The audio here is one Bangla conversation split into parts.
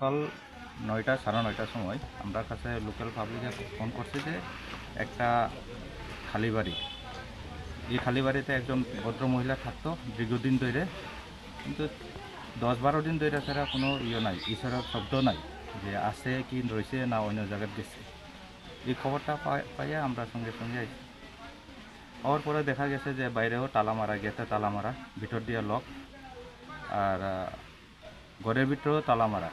সকাল ৯টা ৯:৩০ সময় আমরা কাছে লোকাল পাবলিকে ফোন করছে যে একটা খালি বাড়ি, এই খালি বাড়িতে একজন ভদ্র মহিলা থাকতো দীর্ঘদিন ধরে, কিন্তু ১০-১২ দিন ধরে ছাড়া কোনো নাই, ঈশ্বরের শব্দ নাই যে আছে কি রয়েছে না অন্য জায়গায় গেছে। এই খবরটা পাইয়া আমরা সঙ্গে সঙ্গে আইছি। হওয়ার পরে দেখা গেছে যে বাইরেও তালা মারা, গেটে তালা মারা, ভিতর দিয়ে লক, আর ঘরের ভিতরেও তালা মারা।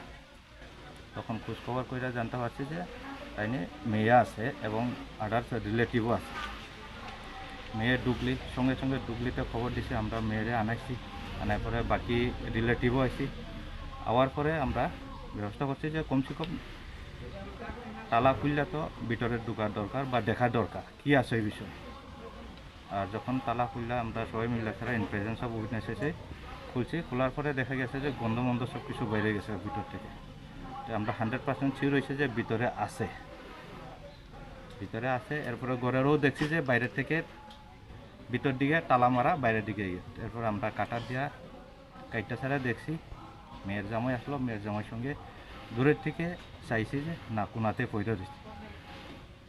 তখন খোঁজখবর করে জানতে পারছি যে তাইনে মেয়ে আছে এবং আদার্স রিলেটিভও আছে। মেয়ে ডুগলি, সঙ্গে সঙ্গে ডুগলিতে খবর দিছি, আমরা মেয়েরে আনাইছি, আনার পরে বাকি রিলেটিভও আইছি। আওয়ার পরে আমরা ব্যবস্থা করছি যে কমসে কম তালা খুললে তো ভিতরে ঢোকার দরকার বা দেখা দরকার কী আছে এই বিষয়ে। আর যখন তালা খুললে আমরা সবাই মিলে ছাড়া ইন প্রেজেন্স অফ উইটনেস এসে খুলছি, খোলার পরে দেখা গেছে যে গন্ধ সব কিছু বাইরে গেছে ভিতর থেকে। তো আমরা 100% শিওর হয়েছে যে ভিতরে আছে। এরপরে ঘরেরও দেখছি যে বাইরের থেকে ভিতর দিকে তালা মারা, বাইরের দিকে গিয়ে এরপর আমরা কাটার দিয়া কাইটটা ছাড়া দেখছি মেয়ের জামাই আসলো। মেয়ের জামাইয়ের সঙ্গে দূরের থেকে চাইছি যে না কোনাতে পয়সা দিচ্ছি।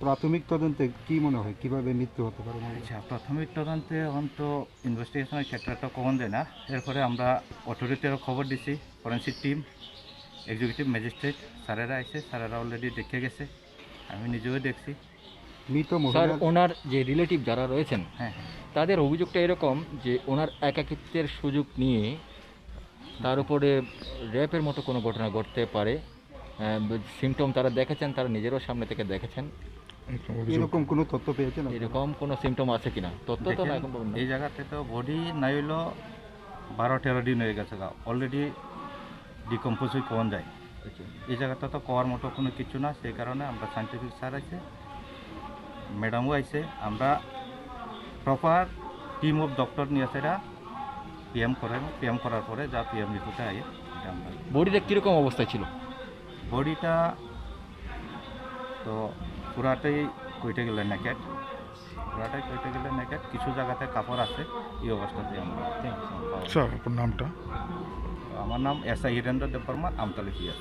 প্রাথমিক তদন্তে কি মনে হয় কিভাবে মৃত্যু হতে পারে? আচ্ছা, প্রাথমিক তদন্তে এখন তো ইনভেস্টিগেশনের ক্ষেত্রটা কমন যায় না। এরপরে আমরা অথরিটিরও খবর দিছি, ফরেন্সিক টিম, এক্সিকিউটিভ ম্যাজিস্ট্রেট স্যারেরা এসে, স্যারেরা অলরেডি দেখে গেছে, আমি নিজেও দেখছি। মৃত স্যার, মহিলা ওনার যে রিলেটিভ যারা রয়েছেন হ্যাঁ, তাদের অভিযোগটা এরকম যে ওনার একাকিত্বের সুযোগ নিয়ে তার উপরে র্যাপের মতো কোনো ঘটনা ঘটতে পারে। সিমটম তারা দেখেছেন, তারা নিজেরও সামনে থেকে দেখেছেন। এরকম কোনো তথ্য পেয়েছেন? এরকম কোনো সিমটম আছে কিনা তথ্য তো না এখন পর্যন্ত। এই জায়গাতে তো বডি নাই হইল 12-13 দিন হয়ে গেছে, অলরেডি ডিকম্পোজ হয়ে কমন যায়। এই জায়গাটা তো কওয়ার মতো কোনো কিছু না, সেই কারণে আমরা সাইন্টিফিক স্যার আছে, ম্যাডামও আইছে, আমরা প্রপার টিম অফ ডক্টর নিয়ে সেটা পিএম করার পরে যা পিএম রিপোর্টে আইয়ে আমরা বডিটা কীরকম অবস্থায় ছিল? বডিটা তো পুরাটাই কইটে গেলে নেকেট, কিছু জায়গাতে কাপড় আছে, এই অবস্থাতে আমরা স্যার আপনার নামটা? আমার নাম S I Hirendra Debbarma, Amtali PS.